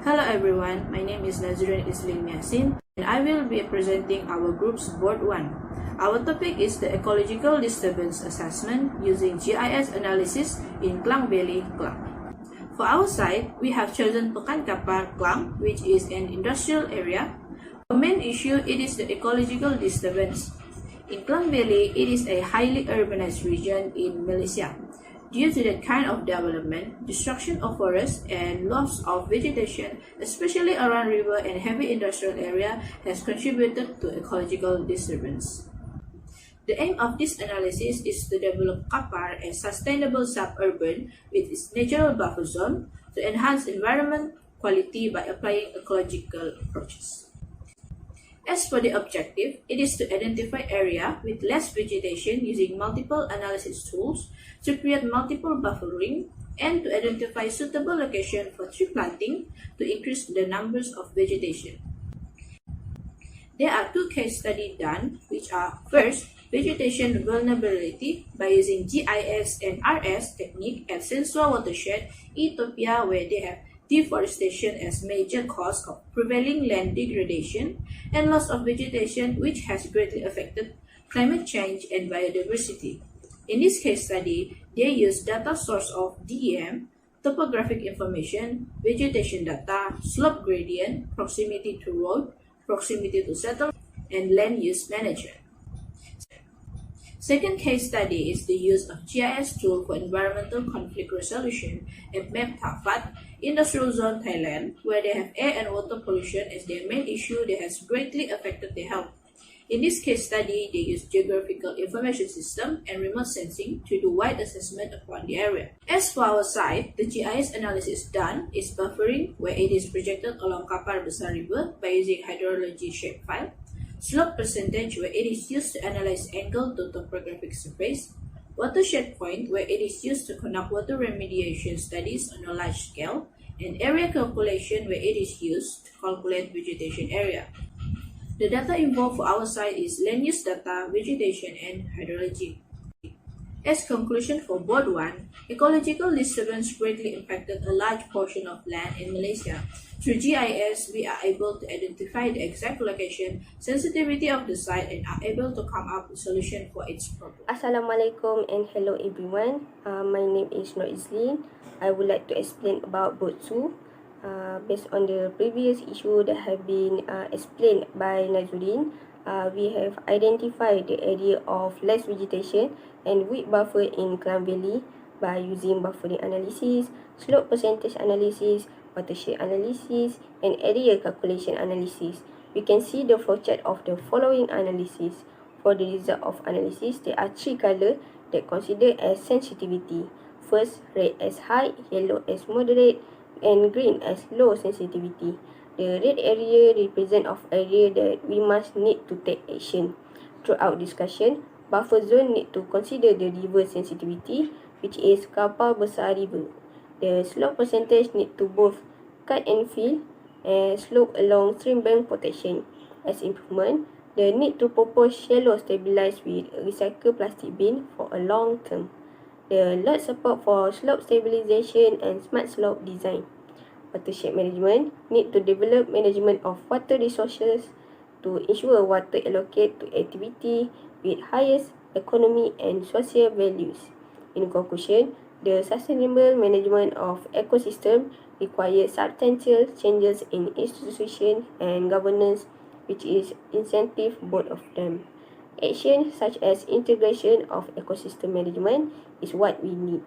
Hello everyone, my name is NAZUREEN MIASIN and I will be presenting our group's Board 1. Our topic is the Ecological Disturbance Assessment using GIS analysis in Klang Valley, Klang. For our side, we have chosen Pekan Kapar, Klang, which is an industrial area. Our main issue it is the ecological disturbance. In Klang Valley, it is a highly urbanized region in Malaysia. Due to that kind of development, destruction of forests and loss of vegetation, especially around river and heavy industrial area, has contributed to ecological disturbance. The aim of this analysis is to develop Kapar as sustainable suburban with its natural buffer zone to enhance environment quality by applying ecological approaches. As for the objective, it is to identify area with less vegetation using multiple analysis tools to create multiple buffering and to identify suitable location for tree planting to increase the numbers of vegetation. There are two case studies done, which are first, vegetation vulnerability by using GIS and RS technique at Sensua watershed, Ethiopia, where they have deforestation as major cause of prevailing land degradation and loss of vegetation, which has greatly affected climate change and biodiversity. In this case study, they use data source of DEM, topographic information, vegetation data, slope gradient, proximity to road, proximity to settlement, and land use management. Second case study is the use of GIS tool for environmental conflict resolution at Map Thafat, Industrial Zone, Thailand, where they have air and water pollution as their main issue that has greatly affected their health. In this case study, they use geographical information system and remote sensing to do wide assessment upon the area. As for our side, the GIS analysis done is buffering, where it is projected along Kapar Besar River by using hydrology shapefile. Slope percentage, where it is used to analyze angle to topographic surface. Watershed point, where it is used to conduct water remediation studies on a large scale. And area calculation, where it is used to calculate vegetation area. The data involved for our side is land use data, vegetation, and hydrology. As conclusion for Board 1, ecological disturbance greatly impacted a large portion of land in Malaysia. Through GIS, we are able to identify the exact location, sensitivity of the site, and are able to come up with a solution for its problem. Assalamualaikum and hello everyone. My name is IZLYN. I would like to explain about Board 2. Based on the previous issue that have been explained by NAZUREEN, we have identified the area of less vegetation and weed buffer in Klang Valley by using buffering analysis, slope percentage analysis, watershed analysis, and area calculation analysis. We can see the flowchart of the following analysis. For the result of analysis, there are three colors that considered as sensitivity. First, red as high, yellow as moderate, and green as low sensitivity. The red area represent of area that we must need to take action. Throughout discussion, buffer zone need to consider the river sensitivity, which is Kapar Besar River. The slope percentage need to both cut and fill and slope along stream bank protection. As improvement, the need to propose shallow stabilized with recycled plastic bin for a long term. The lot support for slope stabilization and smart slope design. Watershed management need to develop management of water resources to ensure water allocate to activity with highest economic and social values. In conclusion, the sustainable management of ecosystem requires substantial changes in institution and governance, which is incentive both of them. Action such as integration of ecosystem management is what we need.